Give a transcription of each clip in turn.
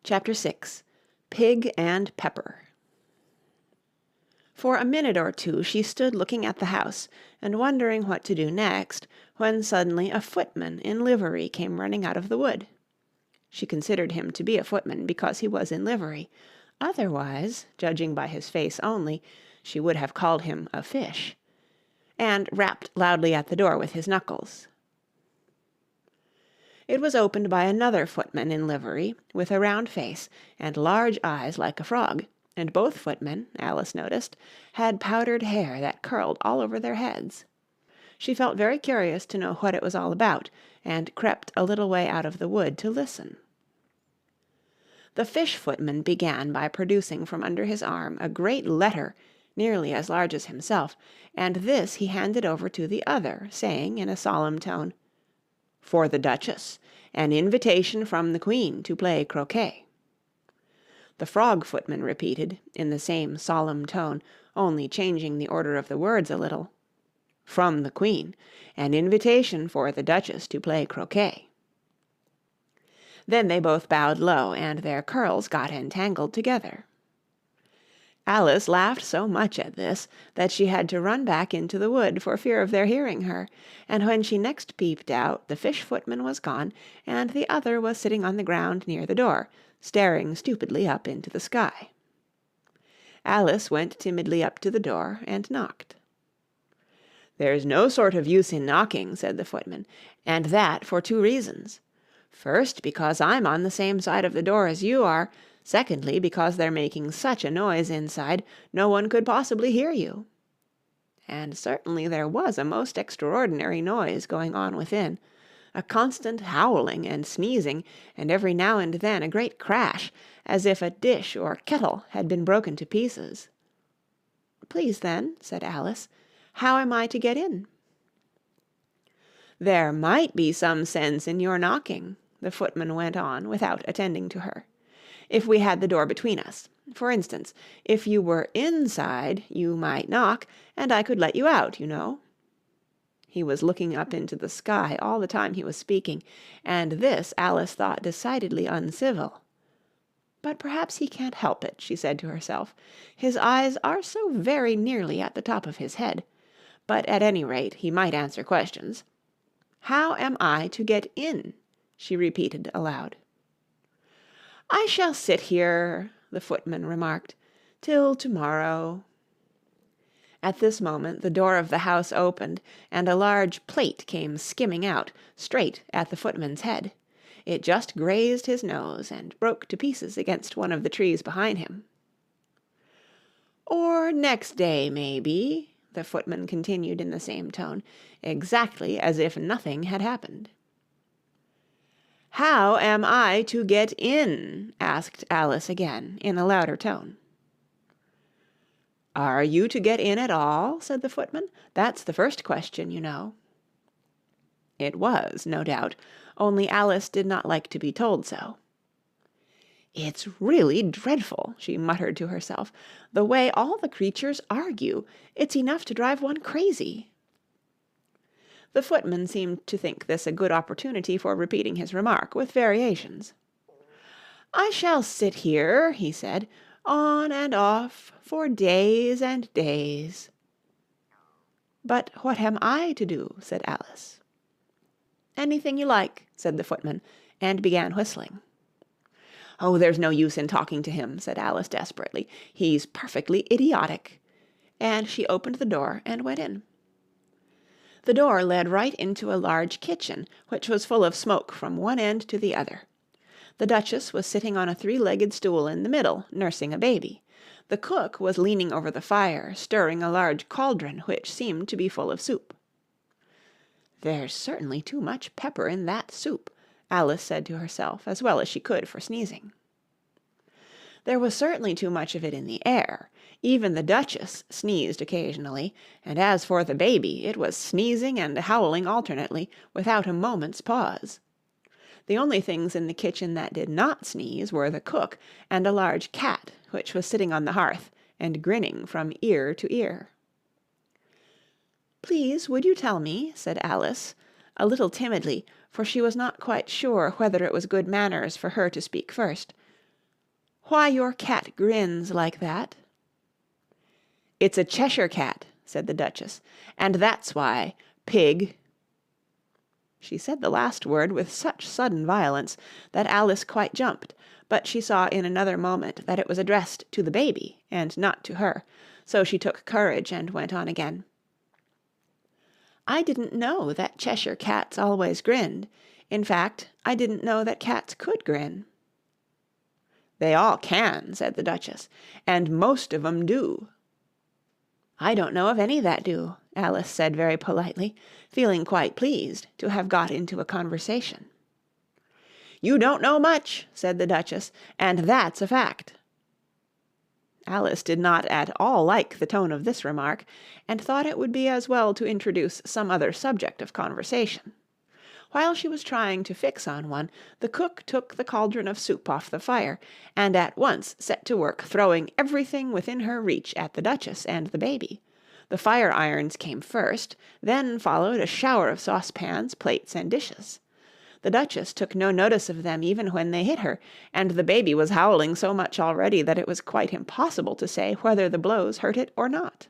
Chapter 6 Pig and Pepper For a minute or two she stood looking at the house and wondering what to do next, when suddenly a footman in livery came running out of the wood. She considered him to be a footman because he was in livery. Otherwise, judging by his face only, she would have called him a fish, and rapped loudly at the door with his knuckles. It was opened by another footman in livery, with a round face and large eyes like a frog, and both footmen, Alice noticed, had powdered hair that curled all over their heads. She felt very curious to know what it was all about, and crept a little way out of the wood to listen. The fish footman began by producing from under his arm a great letter nearly as large as himself, and this he handed over to the other, saying in a solemn tone, "For the Duchess, an invitation from the Queen to play croquet." The frog footman repeated, in the same solemn tone, only changing the order of the words a little, "From the Queen, an invitation for the Duchess to play croquet." Then they both bowed low, and their curls got entangled together. Alice laughed so much at this that she had to run back into the wood for fear of their hearing her, and when she next peeped out the fish footman was gone, and the other was sitting on the ground near the door, staring stupidly up into the sky. Alice went timidly up to the door and knocked. "There's no sort of use in knocking," said the footman, "and that for two reasons. First, because I'm on the same side of the door as you are. Secondly, because they're making such a noise inside, no one could possibly hear you." And certainly there was a most extraordinary noise going on within, a constant howling and sneezing, and every now and then a great crash, as if a dish or kettle had been broken to pieces. "Please, then," said Alice, "how am I to get in?" "There might be some sense in your knocking," the footman went on without attending to her, "if we had the door between us. For instance, if you were inside, you might knock, and I could let you out, you know." He was looking up into the sky all the time he was speaking, and this Alice thought decidedly uncivil. "But perhaps he can't help it," she said to herself. "His eyes are so very nearly at the top of his head. But at any rate he might answer questions. How am I to get in?" she repeated aloud. "I shall sit here," the footman remarked, "till to-morrow." At this moment the door of the house opened, and a large plate came skimming out, straight at the footman's head. It just grazed his nose, and broke to pieces against one of the trees behind him. "Or next day, maybe," the footman continued in the same tone, exactly as if nothing had happened. "How am I to get in?" asked Alice again, in a louder tone. "Are you to get in at all?" said the footman. "That's the first question, you know." It was, no doubt, only Alice did not like to be told so. "It's really dreadful," she muttered to herself, "the way all the creatures argue. It's enough to drive one crazy." The footman seemed to think this a good opportunity for repeating his remark, with variations. "I shall sit here," he said, "on and off, for days and days." "But what am I to do?" said Alice. "Anything you like," said the footman, and began whistling. "Oh, there's no use in talking to him," said Alice desperately. "He's perfectly idiotic." And she opened the door and went in. The door led right into a large kitchen, which was full of smoke from one end to the other. The Duchess was sitting on a three-legged stool in the middle, nursing a baby. The cook was leaning over the fire, stirring a large cauldron which seemed to be full of soup. "There's certainly too much pepper in that soup," Alice said to herself, as well as she could for sneezing. There was certainly too much of it in the air. Even the Duchess sneezed occasionally, and as for the baby, it was sneezing and howling alternately, without a moment's pause. The only things in the kitchen that did not sneeze were the cook and a large cat, which was sitting on the hearth and grinning from ear to ear. "Please, would you tell me," said Alice, a little timidly, for she was not quite sure whether it was good manners for her to speak first, "Why your cat grins like that?" "It's a Cheshire Cat," said the Duchess, "and that's why. Pig." She said the last word with such sudden violence that Alice quite jumped, but she saw in another moment that it was addressed to the baby and not to her, so she took courage and went on again. "I didn't know that Cheshire Cats always grinned. In fact, I didn't know that cats could grin." "They all can," said the Duchess, "and most of 'em do." "I don't know of any that do," Alice said very politely, feeling quite pleased to have got into a conversation. "You don't know much," said the Duchess, "and that's a fact." Alice did not at all like the tone of this remark, and thought it would be as well to introduce some other subject of conversation. While she was trying to fix on one, the cook took the cauldron of soup off the fire, and at once set to work throwing everything within her reach at the Duchess and the baby. The fire irons came first, then followed a shower of saucepans, plates, and dishes. The Duchess took no notice of them even when they hit her, and the baby was howling so much already that it was quite impossible to say whether the blows hurt it or not.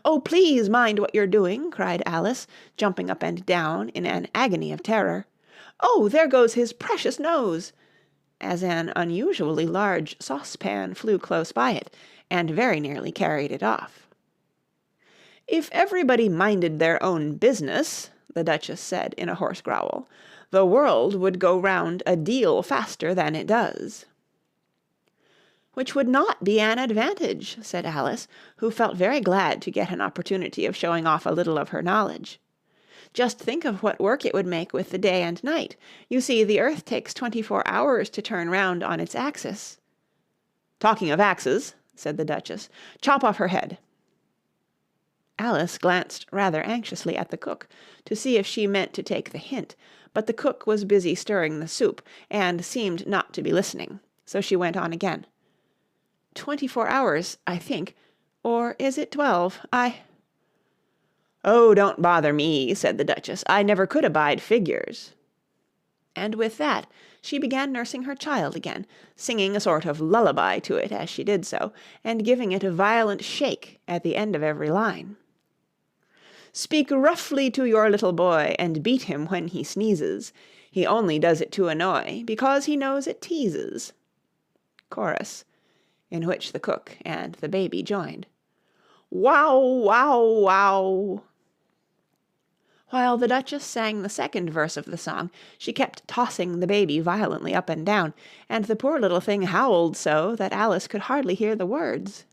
"Oh, please mind what you're doing," cried Alice, jumping up and down in an agony of terror. "Oh, there goes his precious nose!" as an unusually large saucepan flew close by it, and very nearly carried it off. "If everybody minded their own business," the Duchess said in a hoarse growl, "the world would go round a deal faster than it does." "Which would not be an advantage," said Alice, who felt very glad to get an opportunity of showing off a little of her knowledge. "Just think of what work it would make with the day and night. You see, the earth takes 24 hours to turn round on its axis." "Talking of axes," said the Duchess, "chop off her head." Alice glanced rather anxiously at the cook to see if she meant to take the hint, but the cook was busy stirring the soup, and seemed not to be listening, so she went on again. 24 hours, I think, or is it 12? "Oh, don't bother me," said the Duchess. "I never could abide figures." And with that she began nursing her child again, singing a sort of lullaby to it as she did so, and giving it a violent shake at the end of every line. "Speak roughly to your little boy, and beat him when he sneezes. He only does it to annoy, because he knows it teases." Chorus, in which the cook and the baby joined. "Wow, wow, wow." While the Duchess sang the second verse of the song, she kept tossing the baby violently up and down, and the poor little thing howled so that Alice could hardly hear the words.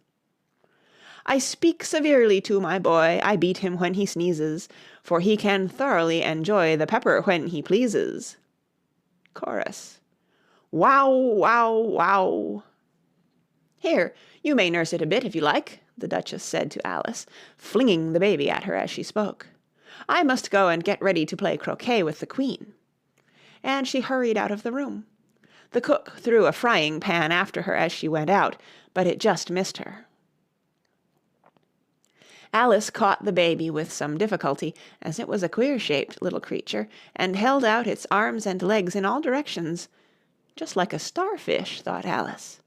"I speak severely to my boy, I beat him when he sneezes, for he can thoroughly enjoy the pepper when he pleases." Chorus. "Wow, wow, wow." "Here, you may nurse it a bit if you like," the Duchess said to Alice, flinging the baby at her as she spoke. "I must go and get ready to play croquet with the Queen." And she hurried out of the room. The cook threw a frying pan after her as she went out, but it just missed her. Alice caught the baby with some difficulty, as it was a queer-shaped little creature, and held out its arms and legs in all directions. "Just like a starfish," thought Alice.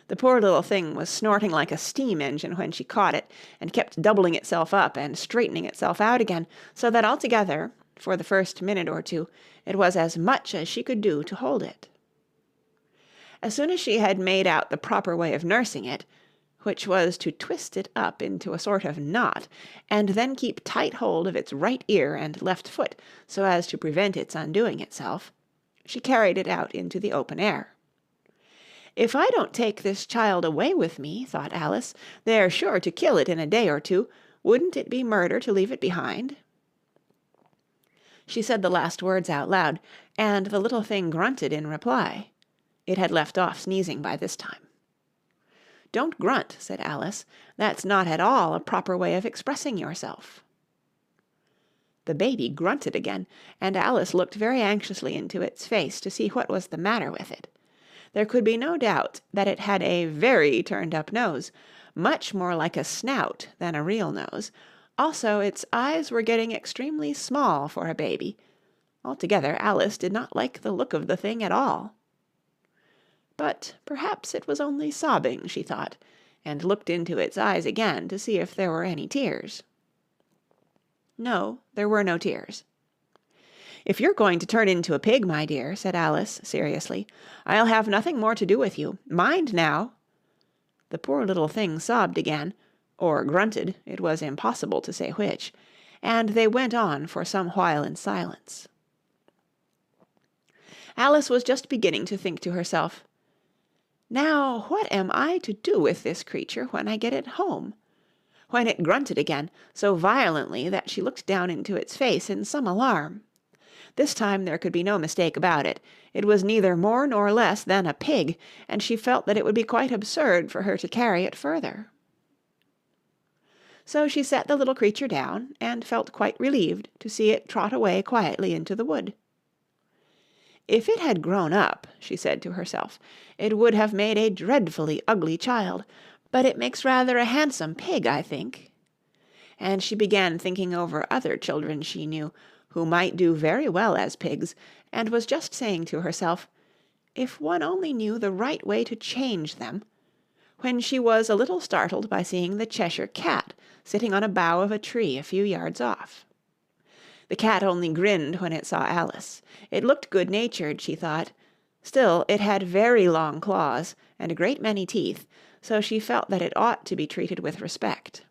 The poor little thing was snorting like a steam engine when she caught it, and kept doubling itself up and straightening itself out again, so that altogether, for the first minute or two, it was as much as she could do to hold it. As soon as she had made out the proper way of nursing it, which was to twist it up into a sort of knot, and then keep tight hold of its right ear and left foot so as to prevent its undoing itself, she carried it out into the open air. "If I don't take this child away with me," thought Alice, "they're sure to kill it in a day or two. Wouldn't it be murder to leave it behind?" She said the last words out loud, and the little thing grunted in reply. It had left off sneezing by this time. "Don't grunt," said Alice. "That's not at all a proper way of expressing yourself." The baby grunted again, and Alice looked very anxiously into its face to see what was the matter with it. There could be no doubt that it had a very turned-up nose, much more like a snout than a real nose. Also, its eyes were getting extremely small for a baby. Altogether, Alice did not like the look of the thing at all. But perhaps it was only sobbing, she thought, and looked into its eyes again to see if there were any tears. No, there were no tears. "If you're going to turn into a pig, my dear," said Alice seriously, "I'll have nothing more to do with you. Mind now!" The poor little thing sobbed again, or grunted, it was impossible to say which, and they went on for some while in silence. Alice was just beginning to think to herself, "Now, what am I to do with this creature when I get it home?" when it grunted again, so violently that she looked down into its face in some alarm. This time there could be no mistake about it. It was neither more nor less than a pig, and she felt that it would be quite absurd for her to carry it further. So she set the little creature down, and felt quite relieved to see it trot away quietly into the wood. "If it had grown up," she said to herself, "it would have made a dreadfully ugly child, but it makes rather a handsome pig, I think." And she began thinking over other children she knew, who might do very well as pigs, and was just saying to herself, "If one only knew the right way to change them," when she was a little startled by seeing the Cheshire Cat sitting on a bough of a tree a few yards off. The cat only grinned when it saw Alice. It looked good-natured, she thought. Still, it had very long claws and a great many teeth, so she felt that it ought to be treated with respect.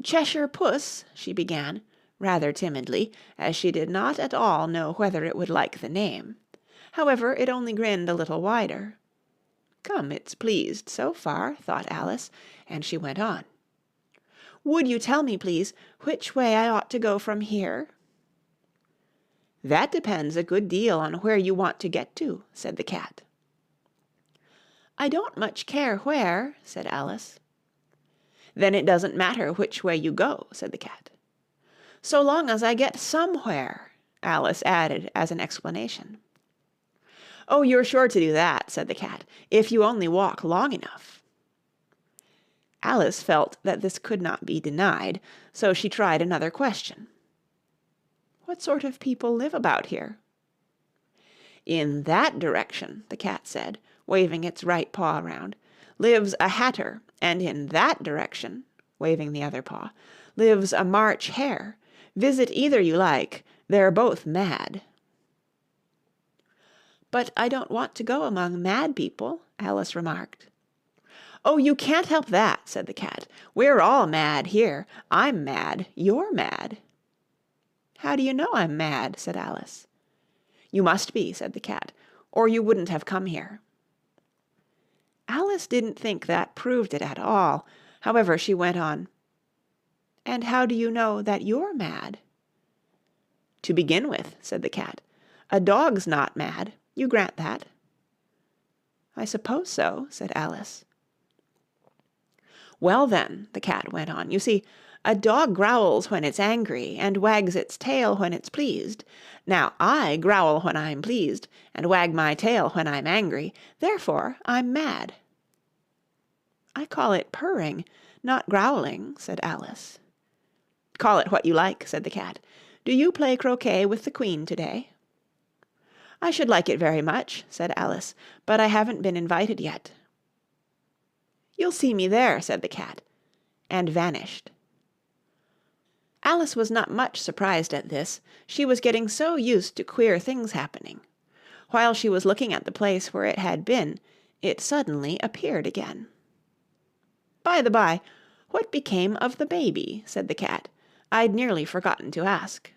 "Cheshire Puss," she began, rather timidly, as she did not at all know whether it would like the name. However, it only grinned a little wider. "Come, it's pleased so far," thought Alice, and she went on. "Would you tell me, please, which way I ought to go from here?" "That depends a good deal on where you want to get to," said the cat. "I don't much care where," said Alice. "Then it doesn't matter which way you go," said the cat. "So long as I get somewhere," Alice added as an explanation. "Oh, you're sure to do that," said the cat, "if you only walk long enough." Alice felt that this could not be denied, so she tried another question. "What sort of people live about here?" "In that direction," the cat said, waving its right paw round, "lives a hatter, and in that direction," waving the other paw, "lives a March hare. Visit either you like. They're both mad." "But I don't want to go among mad people," Alice remarked. "Oh, you can't help that," said the cat. "We're all mad here. I'm mad. You're mad." "How do you know I'm mad?" said Alice. "You must be," said the cat, "or you wouldn't have come here." Alice didn't think that proved it at all. However, she went on. "And how do you know that you're mad?" "To begin with," said the cat, "a dog's not mad. You grant that?" "I suppose so," said Alice. "Well then," the cat went on, "you see, a dog growls when it's angry and wags its tail when it's pleased. Now, I growl when I'm pleased and wag my tail when I'm angry. Therefore, I'm mad." "I call it purring, not growling," said Alice. "Call it what you like," said the cat. "Do you play croquet with the Queen today?" "I should like it very much," said Alice, "but I haven't been invited yet." "You'll see me there," said the cat, and vanished. Alice was not much surprised at this. She was getting so used to queer things happening. While she was looking at the place where it had been, it suddenly appeared again. "By the by, what became of the baby?" said the cat. "I'd nearly forgotten to ask."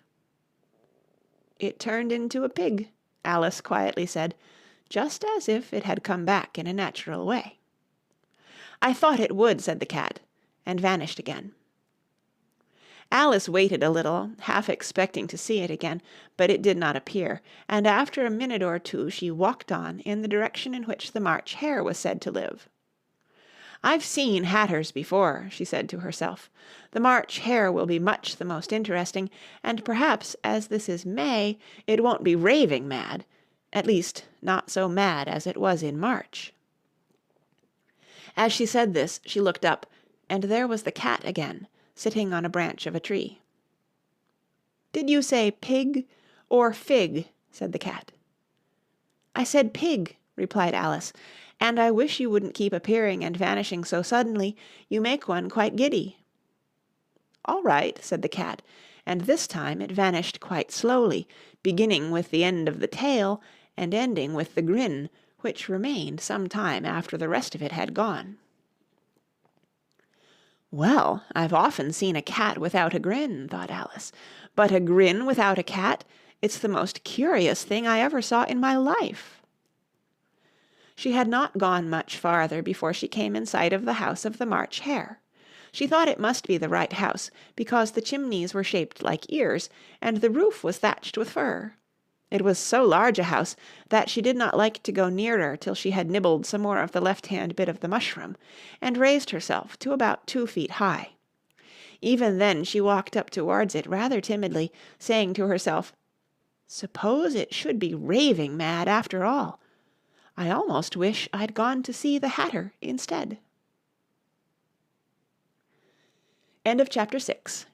"It turned into a pig," Alice quietly said, just as if it had come back in a natural way. "I thought it would," said the cat, and vanished again. Alice waited a little, half expecting to see it again, but it did not appear, and after a minute or two she walked on in the direction in which the March hare was said to live. "I've seen hatters before," she said to herself. "The March hare will be much the most interesting, and perhaps, as this is May, it won't be raving mad, at least not so mad as it was in March." As she said this, she looked up, and there was the cat again, sitting on a branch of a tree. "Did you say pig or fig?" said the cat. "I said pig," replied Alice, "and I wish you wouldn't keep appearing and vanishing so suddenly. You make one quite giddy." "All right," said the cat, and this time it vanished quite slowly, beginning with the end of the tail and ending with the grin, which remained some time after the rest of it had gone. "Well, I've often seen a cat without a grin," thought Alice, "but a grin without a cat, it's the most curious thing I ever saw in my life." She had not gone much farther before she came in sight of the house of the March Hare. She thought it must be the right house, because the chimneys were shaped like ears, and the roof was thatched with fur. It was so large a house that she did not like to go nearer till she had nibbled some more of the left-hand bit of the mushroom, and raised herself to about 2 feet high. Even then she walked up towards it rather timidly, saying to herself, "Suppose it should be raving mad after all. I almost wish I'd gone to see the Hatter instead." End of chapter 6.